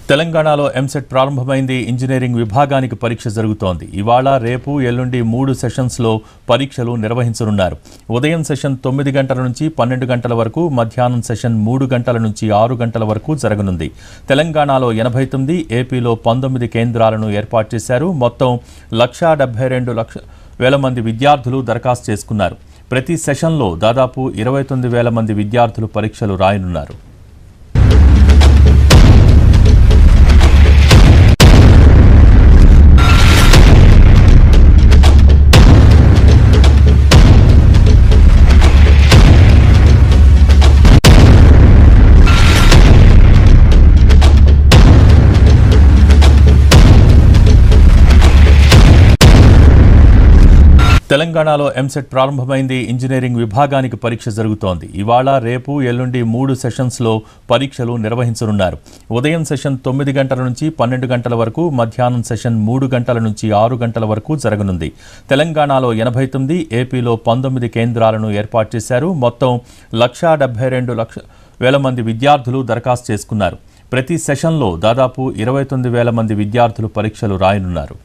తెలంగాణలో ఎంసెట్ ప్రారంభమైంది. ఇంజనీరింగ్ విభాగానికి పరీక్ష జరుగుతోంది. ఇవాళ, రేపు, ఎల్లుండి 3 సెషన్స్లో పరీక్షలు నిర్వహించనున్నారు. ఉదయం సెషన్ 9 గంటల నుంచి 12 గంటల వరకు, మధ్యాహ్నం సెషన్ 3 గంటల నుంచి 6 గంటల వరకు జరగనుంది. తెలంగాణలో 89, ఏపీలో 19 కేంద్రాలను ఏర్పాటు చేశారు. మొత్తం 1,72,00,000 మంది విద్యార్థులు దరఖాస్తు చేసుకున్నారు. ప్రతి సెషన్లో దాదాపు 29,000 మంది విద్యార్థులు పరీక్షలు రాయనున్నారు. తెలంగాణలో ఎంసెట్ ప్రారంభమైంది. ఇంజనీరింగ్ విభాగానికి పరీక్ష జరుగుతోంది. ఇవాళ, రేపు, ఎల్లుండి 3 సెషన్స్లో పరీక్షలు నిర్వహించనున్నారు. ఉదయం సెషన్ 9 గంటల నుంచి 12 గంటల వరకు, మధ్యాహ్నం సెషన్ 3 గంటల నుంచి 6 గంటల వరకు జరగనుంది. తెలంగాణలో 89, ఏపీలో 19 కేంద్రాలను ఏర్పాటు చేశారు. మొత్తం 1,72,00,000 మంది విద్యార్థులు దరఖాస్తు చేసుకున్నారు. ప్రతి సెషన్లో దాదాపు 29,000 మంది విద్యార్థులు పరీక్షలు రాయనున్నారు.